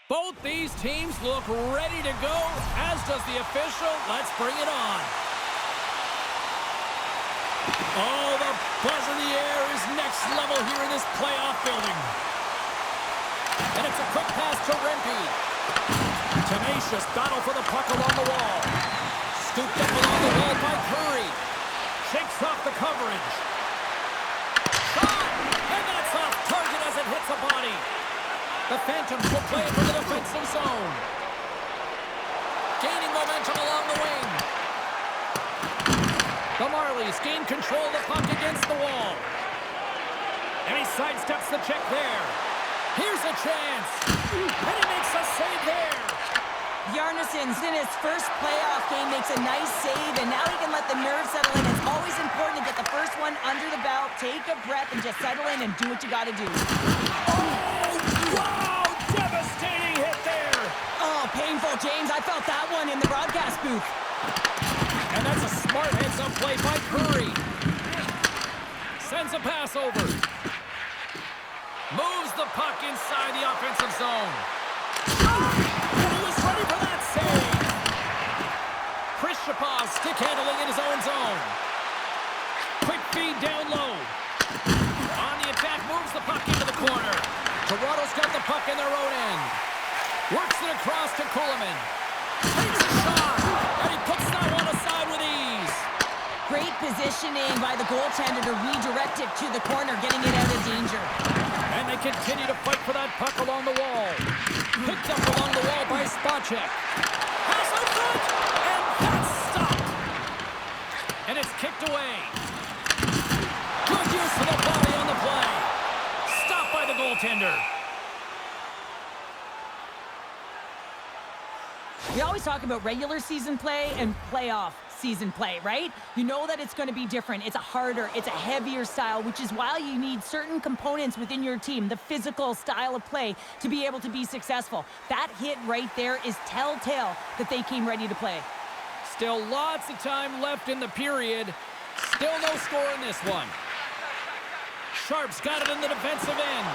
Both these teams look ready to go, as does the official. Let's bring it on. Oh, the buzz in the air is next level here in this playoff building. And it's a quick pass to Rempe. Tenacious battle for the puck along the wall. Scooped up along the wall by Curry. Shakes off the coverage. Shot! And that's off target as it hits a body. The Phantoms will play it from the defensive zone. Gaining momentum along the wing. The Marlies gain control of the puck against the wall. And he sidesteps the check there. Here's a chance. And he makes a save there. Yarnisson's in his first playoff game makes a nice save, and now he can let the nerves settle in. It's always important to get the first one under the belt, take a breath, and just settle in and do what you got to do. Oh, wow! Devastating hit there. Oh, painful, James. I felt that one in the broadcast booth. And that's a smart heads-up play by Curry. Sends a pass over. Moves the puck inside the offensive zone. And he was ready for that save. Chris Shapaz stick handling in his own zone. Quick feed down low. On the attack, moves the puck into the corner. Toronto's got the puck in their own end. Works it across to Kuhlman. Takes a shot, and he puts that one aside with ease. Great positioning by the goaltender to redirect it to the corner, getting it out of danger. And they continue to fight for that puck along the wall. Picked up along the wall by Spacek. Pass out front, and that's stopped. And it's kicked away. Good use of the body on the play. Stopped by the goaltender. We always talk about regular season play and playoff season play, right? You know that it's going to be different. It's a harder, it's a heavier style, which is why you need certain components within your team, the physical style of play, to be able to be successful. That hit right there is telltale that they came ready to play. Still lots of time left in the period. Still no score in this one. Sharp's got it in the defensive end.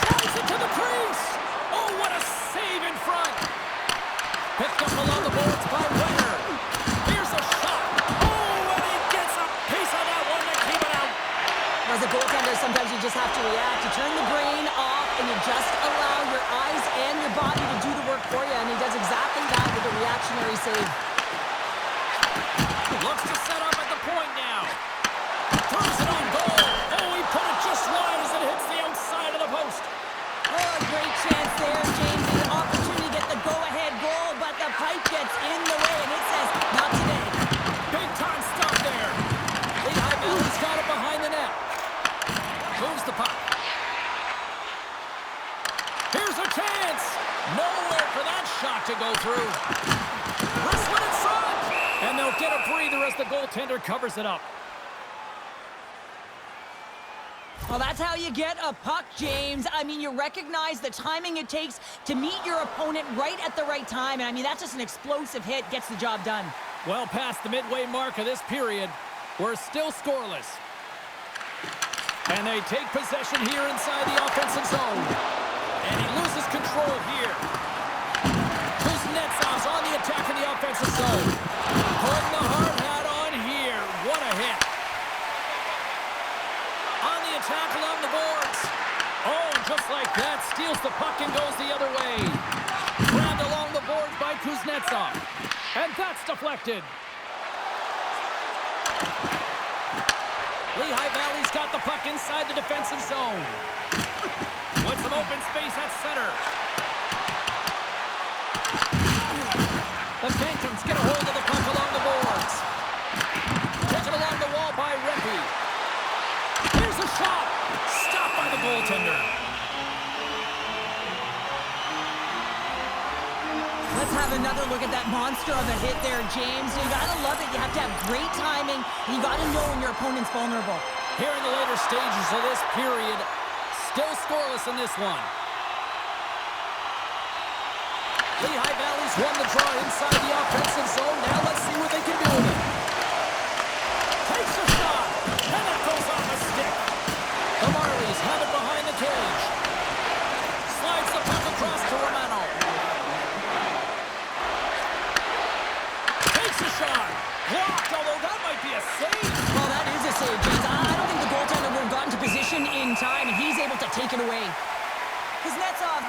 Drives it to the crease. Oh, what a save in front. Picked up along the boards by Wenner. Here's a shot. Oh, and he gets a piece of that one to keep it out. As a goaltender, sometimes you just have to react. You turn the brain off, and you just allow your eyes and your body to do the work for you, and he does exactly that with a reactionary save. Looks to set up at the point now. Throws it on goal. Oh, he put it just wide as it hits the outside of the post. Oh, a great chance there, James. An opportunity to get the go-ahead goal, but the pipe gets in the way, and it says, not today. Big time stop there. Lehigh Valley's got it behind the net. Moves the puck. Here's a chance. Nowhere for that shot to go through. This one in front. And they'll get a breather as the goaltender covers it up. Well, that's how you get a puck, James. I mean, you recognize the timing it takes to meet your opponent right at the right time. And I mean, that's just an explosive hit, gets the job done. Well past the midway mark of this period, we're still scoreless. And they take possession here inside the offensive zone. And he loses control here. Kuznetsov's on the attack in the offensive zone. Putting the hard hat on here. What a hit. On the attack along the boards. Oh, and just like that, steals the puck and goes the other way. Grabbed along the boards by Kuznetsov. And that's deflected. Lehigh Valley's got the puck inside the defensive zone. With some open space at center. The Phantoms get a hold of the puck along the boards. Taken along the wall by Rempe. Here's a shot. Stopped by the goaltender. Let's have another look at that monster of a hit there, James. You gotta love it. You have to have great timing. And you gotta know when your opponent's vulnerable. Here in the later stages of this period, still scoreless in this one. Lehigh Valley's won the draw inside the offensive zone. Now let's see what they can do with it. Takes a shot, and it goes off a stick. The Marlies have it behind the cage.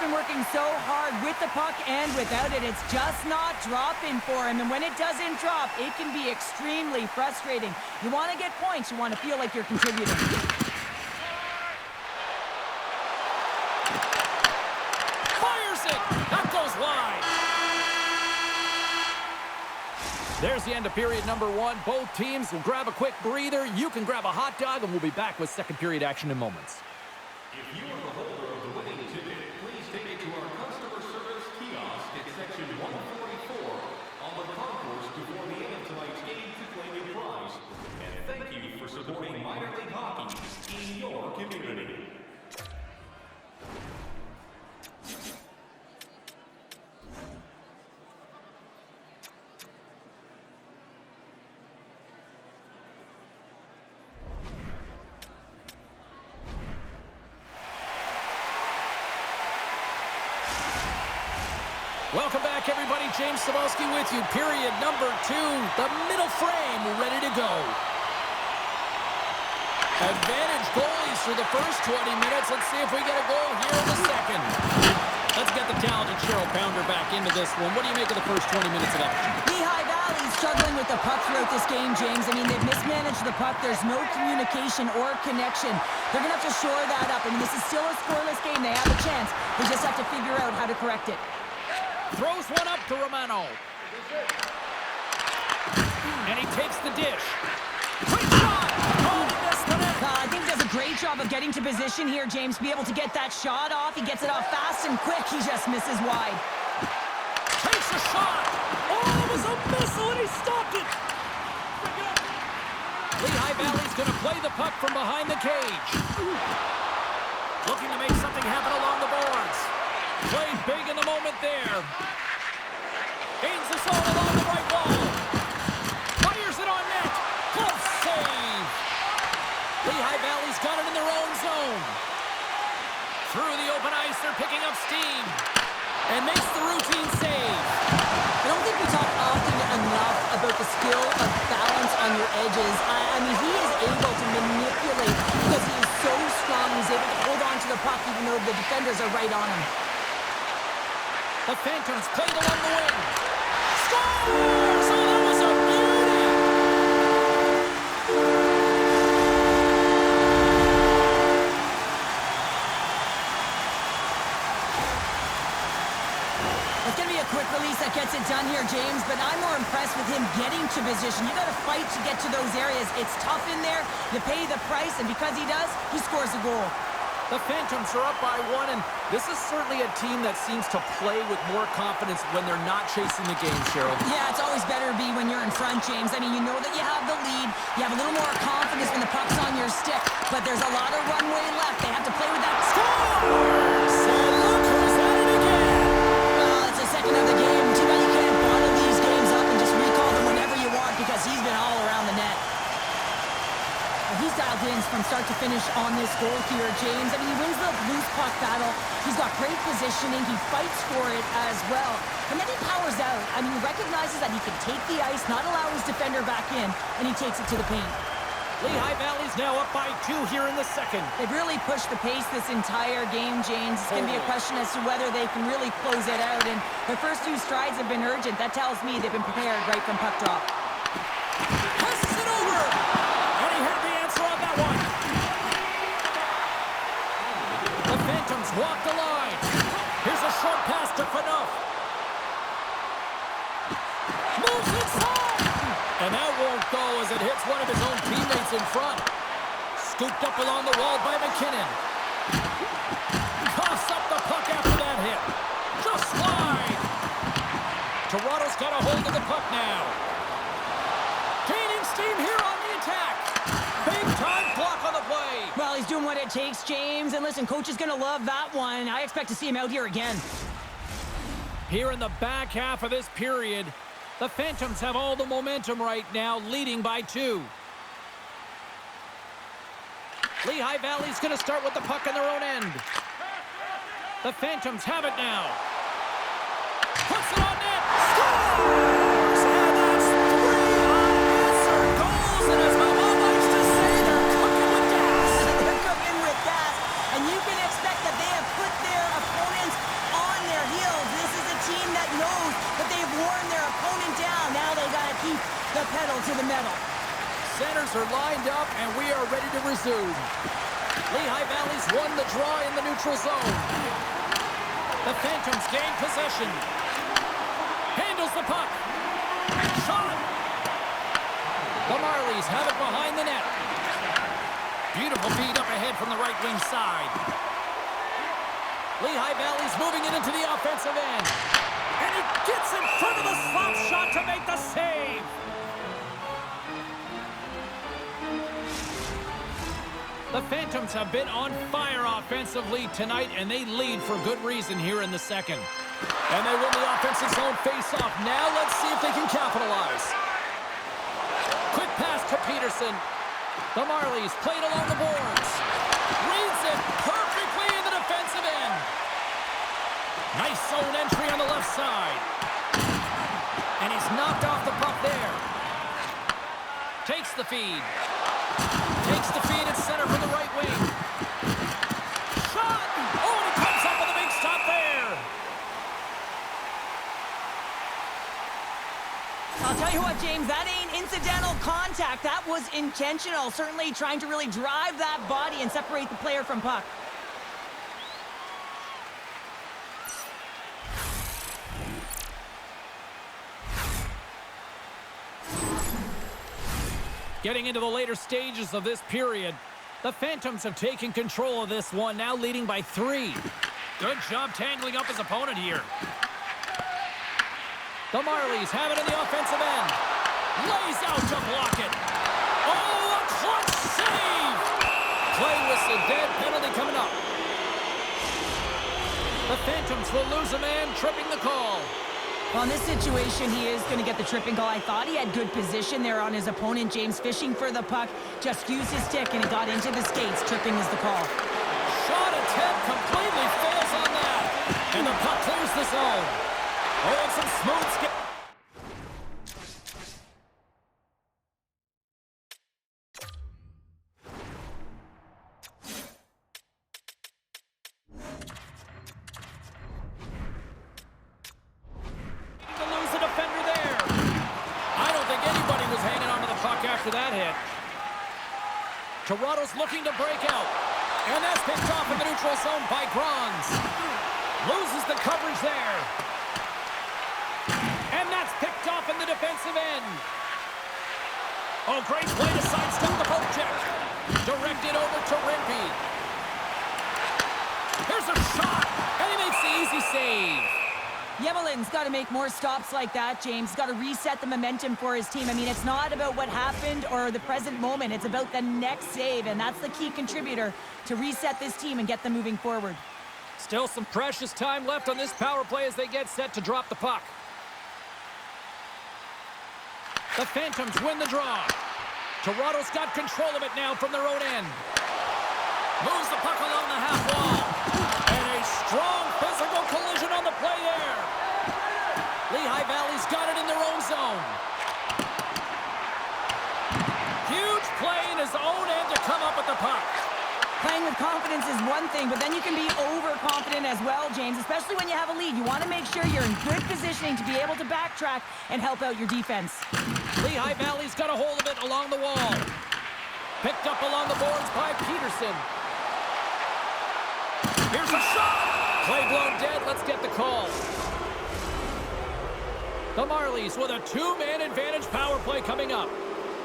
been working so hard with the puck and without it. It's just not dropping for him. And when it doesn't drop, it can be extremely frustrating. You want to get points. You want to feel like you're contributing. Fires it! That goes wide! There's the end of period number 1. Both teams will grab a quick breather. You can grab a hot dog, and we'll be back with second period action in moments. If you are the holder of the winning ticket, please take it to our customer service kiosk at section 144 on the concourse before the end of tonight's game to claim your prize. And thank you for supporting minor league hockey in your community. Welcome back, everybody. James Cebulski with you. Period number 2. The middle frame ready to go. Advantage goalies for the first 20 minutes. Let's see if we get a goal here in the second. Let's get the talented Cheryl Pounder back into this one. What do you make of the first 20 minutes of action? Lehigh Valley struggling with the puck throughout this game, James. I mean, they've mismanaged the puck. There's no communication or connection. They're going to have to shore that up. I mean, this is still a scoreless game. They have a chance. They just have to figure out how to correct it. Throws one up to Romano. And he takes the dish. Quick shot! Oh, he missed the net. I think he does a great job of getting to position here, James. Be able to get that shot off. He gets it off fast and quick. He just misses wide. Takes a shot. Oh, it was a missile, and he stopped it. Lehigh Valley's going to play the puck from behind the cage. Looking to make something happen along the boards. Played big in the moment there. Gains the zone along the right wall. Fires it on net. Close save. Lehigh Valley's got it in their own zone. Through the open ice, they're picking up steam. And makes the routine save. I don't think we talk often enough about the skill of balance on your edges. I mean, he is able to manipulate because he is so strong. He's able to hold on to the puck even though the defenders are right on him. The Phantoms played along the wing. Scores! Oh, that was a beauty! It's going to be a quick release that gets it done here, James, but I'm more impressed with him getting to position. You got to fight to get to those areas. It's tough in there. You pay the price, and because he does, he scores a goal. The Phantoms are up by 1, and this is certainly a team that seems to play with more confidence when they're not chasing the game, Cheryl. Yeah, it's always better to be when you're in front, James. I mean, you know that you have the lead. You have a little more confidence when the puck's on your stick, but there's a lot of runway left. They have to play with that. Scores! And look who's at it again! Well, it's the second of the game. Too bad you can't bottle these games up and just recall them whenever you want because he's been all around the net. He's dialed in from start to finish on this goal here, James. I mean, he wins the loose puck battle. He's got great positioning. He fights for it as well. And then he powers out. I mean, he recognizes that he can take the ice, not allow his defender back in, and he takes it to the paint. Lehigh Valley's now up by 2 here in the second. They've really pushed the pace this entire game, James. It's going to be a question as to whether they can really close it out. And their first 2 strides have been urgent. That tells me they've been prepared right from puck drop. Passes it over! And he had the answer on that one. The Phantoms walk the line. Here's a short pass to Phaneuf. Moves inside! And that won't go as it hits one of his own teammates in front. Scooped up along the wall by McKinnon. Coughs up the puck after that hit. Just wide. Toronto's got a hold of the puck now. Gaining steam here on the attack. Big time block on the play. Well, he's doing what it takes, James. And listen, coach is going to love that one. I expect to see him out here again. Here in the back half of this period, the Phantoms have all the momentum right now, leading by 2. Lehigh Valley's going to start with the puck on their own end. The Phantoms have it now. Puts it on net. Scores! And that's 3 unanswered goals. And as my mom likes to say, they're cooking with gas. They're cooking with gas. And you can expect that they have put their opponents keep the pedal to the metal. Centers are lined up, and we are ready to resume. Lehigh Valley's won the draw in the neutral zone. The Phantoms gain possession. Handles the puck. Shot! The Marlies have it behind the net. Beautiful feed up ahead from the right wing side. Lehigh Valley's moving it into the offensive end. And he gets in front of the slap shot to make the save. The Phantoms have been on fire offensively tonight, and they lead for good reason here in the second. And they win the offensive zone face-off. Now let's see if they can capitalize. Quick pass to Peterson. The Marlies played along the boards. Reads it perfectly in the defensive end. Nice zone entry on the left side. And he's knocked off the puck there. Takes the feed. Takes the feed at center from the right wing. Shot! Oh, and he comes up with a big stop there. I'll tell you what, James, that ain't incidental contact. That was intentional. Certainly trying to really drive that body and separate the player from puck. Getting into the later stages of this period, the Phantoms have taken control of this one, now leading by 3. Good job tangling up his opponent here. The Marlies have it in the offensive end. Lays out to block it. Oh, a clutch save! Play whistle dead, penalty coming up. The Phantoms will lose a man, tripping the call. Well, in this situation, he is going to get the tripping call. I thought he had good position there on his opponent, James, fishing for the puck. Just used his stick, and he got into the skates. Tripping is the call. Shot attempt completely fails on that. And the puck clears the zone. Oh, and some smooth skip. After that hit. Toronto's looking to break out. And that's picked off in the neutral zone by Grons. Loses the coverage there. And that's picked off in the defensive end. Oh, great play to sidestep the poke check. Directed over to Rimpey. Here's a shot. And he makes the easy save. Yemelin's got to make more stops like that, James. Got to reset the momentum for his team. I mean, it's not about what happened or the present moment. It's about the next save, and that's the key contributor to reset this team and get them moving forward. Still some precious time left on this power play as they get set to drop the puck. The Phantoms win the draw. Toronto's got control of it now from their own end. Moves the puck along the half wall. And a strong physical collision on the play there. Lehigh Valley's got it in their own zone. Huge play in his own end to come up with the puck. Playing with confidence is one thing, but then you can be overconfident as well, James, especially when you have a lead. You want to make sure you're in good positioning to be able to backtrack and help out your defense. Lehigh Valley's got a hold of it along the wall. Picked up along the boards by Peterson. Here's a shot! Play blown dead. Let's get the call. The Marlies with a 2-man advantage power play coming up.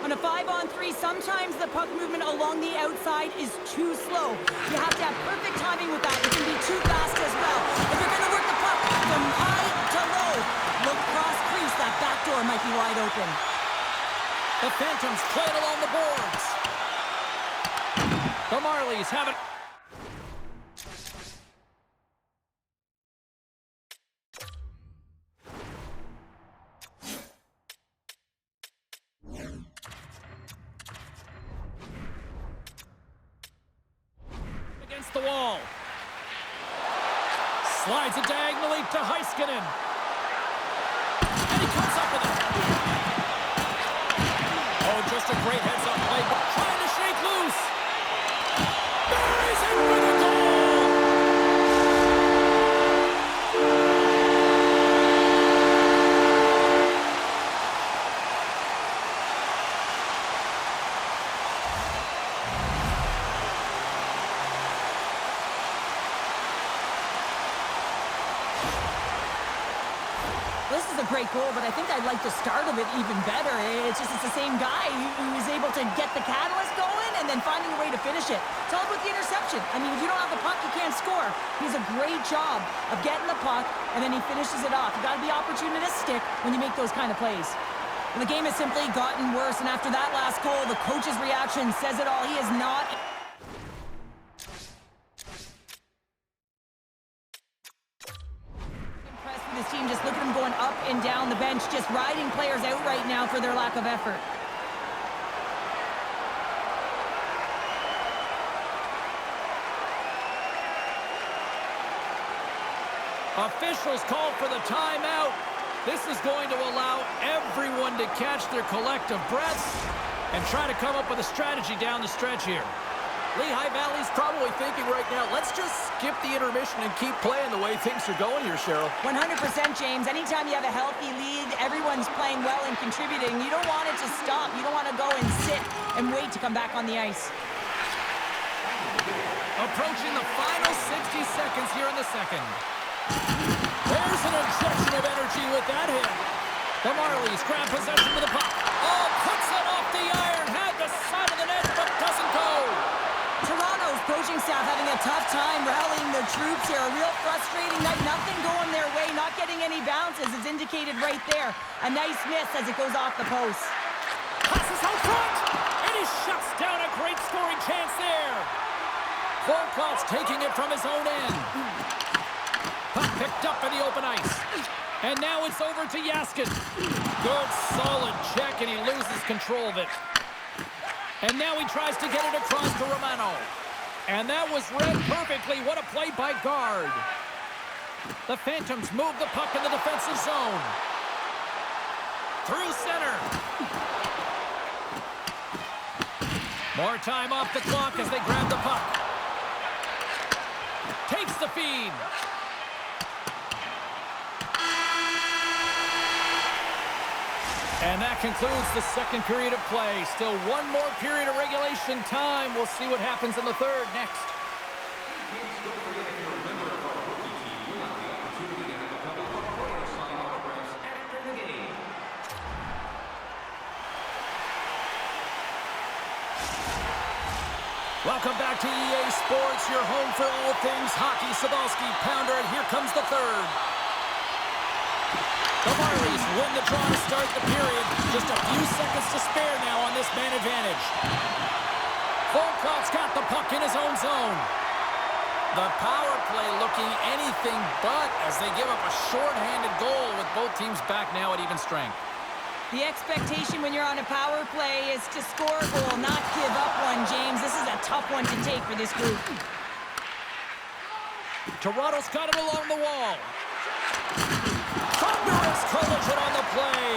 On a 5-on-3, sometimes the puck movement along the outside is too slow. You have to have perfect timing with that. It can be too fast as well. If you're going to work the puck from high to low, look cross crease. That back door might be wide open. The Phantoms play it along the boards. The Marlies have it. Against the wall. Slides it diagonally to Heiskanen. And he comes up with it. Oh, just a great heads-up play. Trying to shake loose. Buries it for the goal! This is a great goal, but I think I'd like the start of it even better. It's the same guy who was able to get the catalyst going and then finding a way to finish it. It's all about the interception. I mean, if you don't have the puck, you can't score. He does a great job of getting the puck, and then he finishes it off. You got to be opportunistic when you make those kind of plays. And the game has simply gotten worse, and after that last goal, the coach's reaction says it all. He is not... This team, just look at them going up and down the bench, just riding players out right now for their lack of effort. Officials call for the timeout. This is going to allow everyone to catch their collective breaths and try to come up with a strategy down the stretch here. Lehigh Valley's probably thinking right now, let's just skip the intermission and keep playing the way things are going here, Cheryl. 100%, James. Anytime you have a healthy lead, everyone's playing well and contributing. You don't want it to stop. You don't want to go and sit and wait to come back on the ice. Approaching the final 60 seconds here in the second. There's an injection of energy with that hit. The Marlies grab possession of the puck. Oh, puts it off the iron. Had the side of the net, but doesn't go. Toronto's coaching staff having a tough time rallying their troops here. A real frustrating night. Nothing going their way. Not getting any bounces is indicated right there. A nice miss as it goes off the post. Passes out front, and he shuts down a great scoring chance there. Volkov's taking it from his own end. Puck picked up in the open ice. And now it's over to Yaskin. Good, solid check, and he loses control of it. And now he tries to get it across to Romano. And that was read perfectly. What a play by guard. The Phantoms move the puck in the defensive zone. Through center. More time off the clock as they grab the puck. Takes the feed. And that concludes the second period of play. Still one more period of regulation time. We'll see what happens in the third next. Welcome back to EA Sports, your home for all things hockey. Sabalski, Pounder, and here comes the third. The Marlies win the draw to start the period. Just a few seconds to spare now on this man advantage. Volkov's got the puck in his own zone. The power play looking anything but as they give up a short-handed goal with both teams back now at even strength. The expectation when you're on a power play is to score a goal, not give up one, James. This is a tough one to take for this group. Toronto's got it along the wall. Thunderous collision on the play.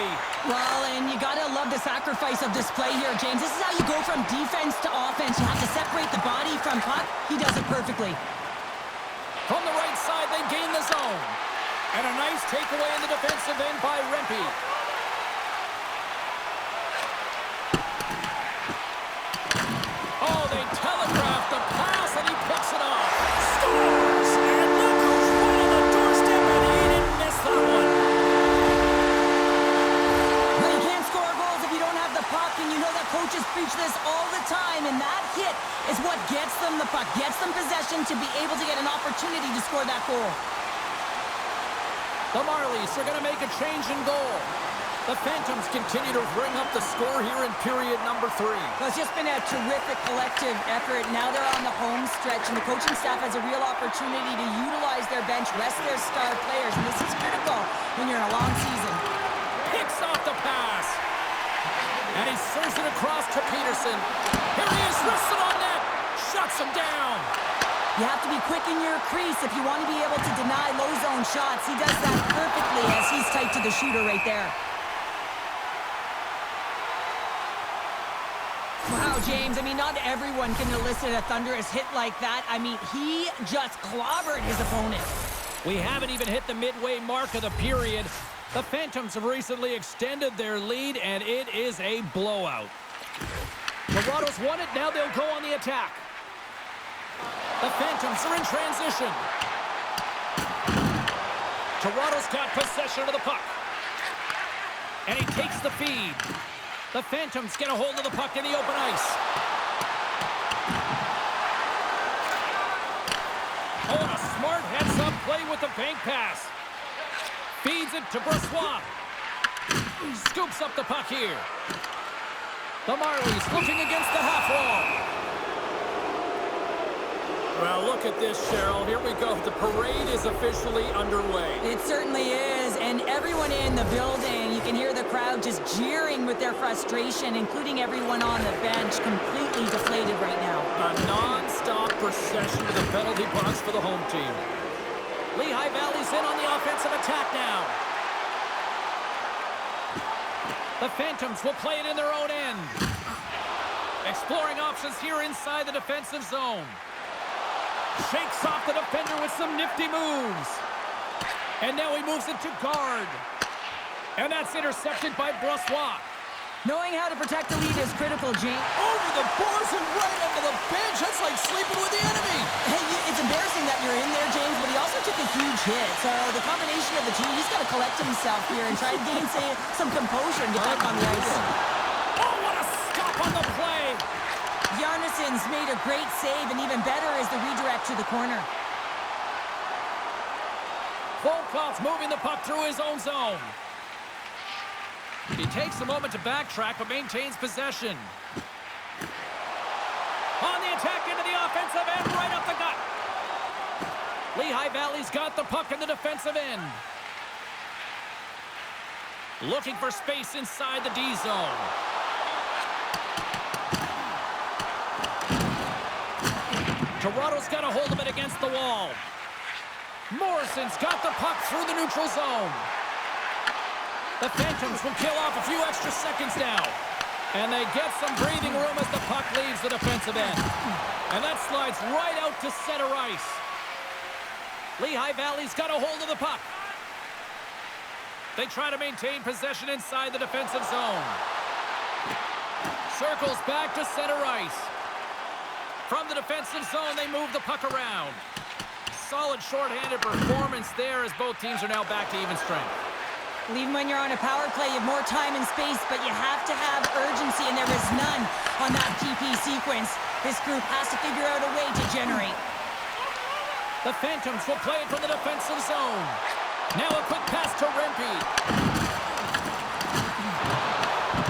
Well, and you gotta love the sacrifice of this play here, James. This is how you go from defense to offense. You have to separate the body from puck. He does it perfectly. From the right side, they gain the zone. And a nice takeaway in the defensive end by Rempe. Oh, they telegraph the pass, and he picks it off. Scores! And look who's right on the doorstep, and he didn't miss that one. Well, you can't score goals if you don't have the puck, and you know that coaches preach this all the time, and that hit is what gets them the puck, gets them possession to be able to get an opportunity to score that goal. The Marlies are going to make a change in goal. The Phantoms continue to bring up the score here in period number 3. Well, it's just been a terrific collective effort. Now they're on the home stretch, and the coaching staff has a real opportunity to utilize their bench, rest their star players, and this is critical when you're in a long season. Picks off the pass. And he serves it across to Peterson. Here he is, wristed on net. Shuts him down. You have to be quick in your crease if you want to be able to deny low zone shots. He does that perfectly as he's tight to the shooter right there. Wow, James, I mean, not everyone can elicit a thunderous hit like that. I mean, he just clobbered his opponent. We haven't even hit the midway mark of the period. The Phantoms have recently extended their lead, and it is a blowout. Toronto's won it, now they'll go on the attack. The Phantoms are in transition. Toronto's got possession of the puck. And he takes the feed. The Phantoms get a hold of the puck in the open ice. Oh, and a smart heads-up play with the bank pass. Feeds it to Brossoit. Scoops up the puck here. The Marlies looking against the half wall. Well, look at this, Cheryl. Here we go. The parade is officially underway. It certainly is, and everyone in the building, you can hear the crowd just jeering with their frustration, including everyone on the bench, completely deflated right now. A non-stop procession to the penalty box for the home team. Lehigh Valley's in on the offensive attack now. The Phantoms will play it in their own end. Exploring options here inside the defensive zone. Shakes off the defender with some nifty moves. And now he moves it to guard. And that's intercepted by Brossoit. Knowing how to protect the lead is critical, James. Over the boards and right under the bench. That's like sleeping with the enemy. Hey, it's embarrassing that you're in there, James, but he also took a huge hit. So the combination of the two, he's got to collect himself here and try to gain some composure and get back on the ice. Oh, what a stop on the play. Yarnisson's made a great save, and even better is the redirect to the corner. Volkov's moving the puck through his own zone. He takes a moment to backtrack, but maintains possession. On the attack into the offensive end, right up the gut. Lehigh Valley's got the puck in the defensive end. Looking for space inside the D zone. Toronto's got a hold of it against the wall. Morrison's got the puck through the neutral zone. The Phantoms will kill off a few extra seconds now. And they get some breathing room as the puck leaves the defensive end. And that slides right out to center ice. Lehigh Valley's got a hold of the puck. They try to maintain possession inside the defensive zone. Circles back to center ice. From the defensive zone, they move the puck around. Solid shorthanded performance there as both teams are now back to even strength. Even when you're on a power play, you have more time and space, but you have to have urgency, and there is none on that PP sequence. This group has to figure out a way to generate. The Phantoms will play it from the defensive zone. Now a quick pass to Rempe.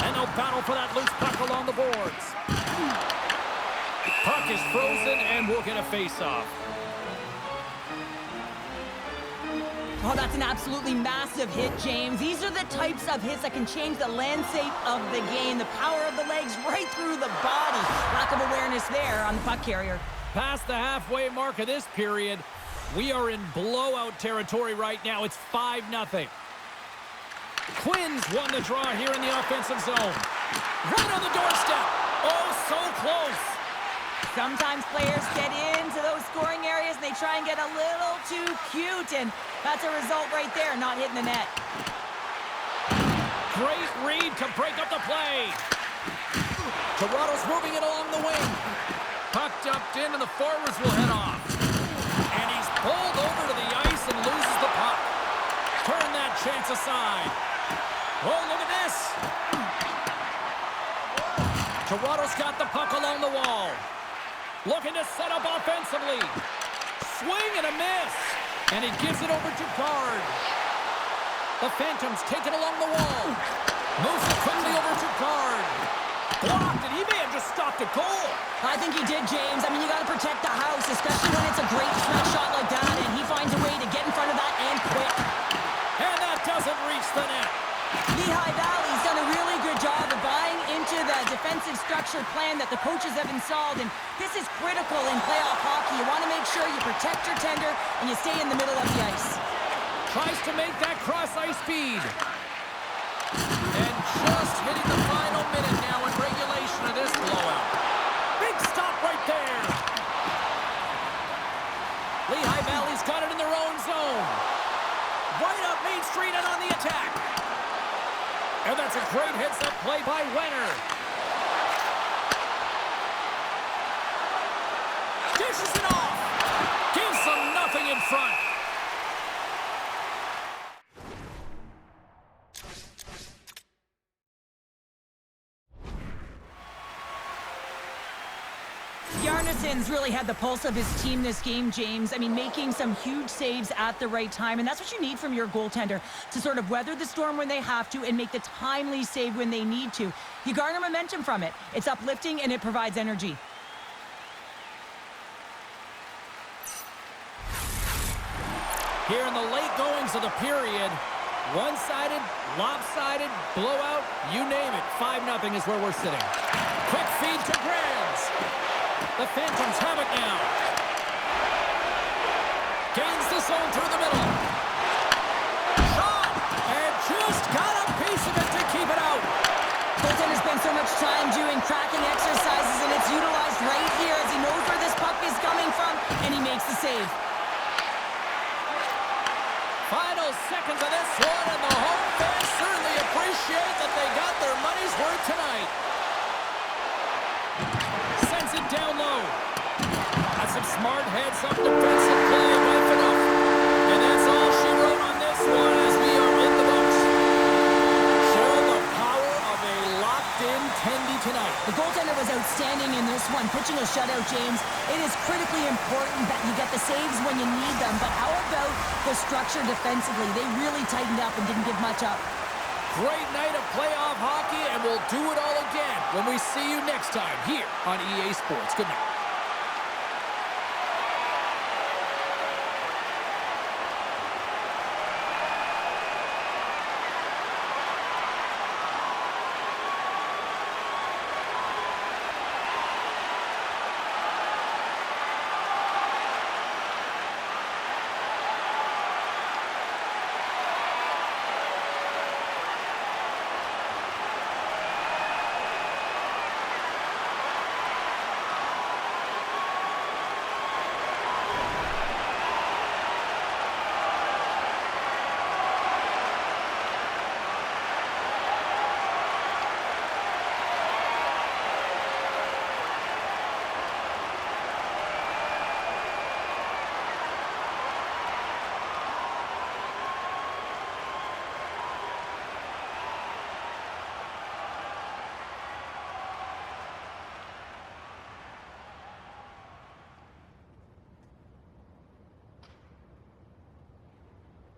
And they'll battle for that loose puck along the boards. Puck is frozen, and we'll get a face-off. Oh, that's an absolutely massive hit, James. These are the types of hits that can change the landscape of the game. The power of the legs right through the body. Lack of awareness there on the puck carrier. Past the halfway mark of this period, we are in blowout territory right now. It's 5-0. Quinn's won the draw here in the offensive zone. Right on the doorstep. Oh, so close. Sometimes players get into those scoring areas and they try and get a little too cute, and that's a result right there, not hitting the net. Great read to break up the play. Toronto's moving it along the wing. Puck dumped in, and the forwards will head off. And he's pulled over to the ice and loses the puck. Turn that chance aside. Oh, look at this. Toronto's got the puck along the wall. Looking to set up offensively. Swing and a miss. And he gives it over to guard. The Phantoms take it along the wall. Moves it quickly over to guard. Blocked, and he may have just stopped a goal. I think he did, James. I mean, you got to protect the house, especially when it's a great threat shot like that, and he finds a way to get in front of that and quick. And that doesn't reach the net. Lehigh Valley's done a really good job of buying into the defensive structure plan that the coaches have installed, and this is critical in playoff hockey. You want to make sure you protect your tender and you stay in the middle of the ice. Tries to make that cross-ice feed. And just hitting the final minute now in regulation of this blowout. Big stop right there. Lehigh Valley's got it in their own zone. Right up Main Street and on the attack. And that's a great heads-up play by Wenner. Dishes it off. Gives them nothing in front. Anderson's really had the pulse of his team this game, James. I mean, making some huge saves at the right time, and that's what you need from your goaltender, to sort of weather the storm when they have to and make the timely save when they need to. You garner momentum from it. It's uplifting, and it provides energy. Here in the late goings of the period, one-sided, lopsided, blowout, you name it. 5-0 is where we're sitting. Quick feed to Grands. The Phantoms have it now. Gains the zone through the middle. Shot! And just got a piece of it to keep it out. Goaltender spends so much time doing tracking exercises, and it's utilized right here as he knows where this puck is coming from, and he makes the save. Final seconds of this one, and the home fans certainly appreciate that they got their money's worth tonight. Sends it down low. That's some smart heads-up defensive play by Fanoff. And that's all she wrote on this one as we are in the books. Showing the power of a locked-in Tendy tonight. The goaltender was outstanding in this one, pitching a shutout, James. It is critically important that you get the saves when you need them, but how about the structure defensively? They really tightened up and didn't give much up. Great night of playoff hockey, and we'll do it all again when we see you next time here on EA Sports. Good night.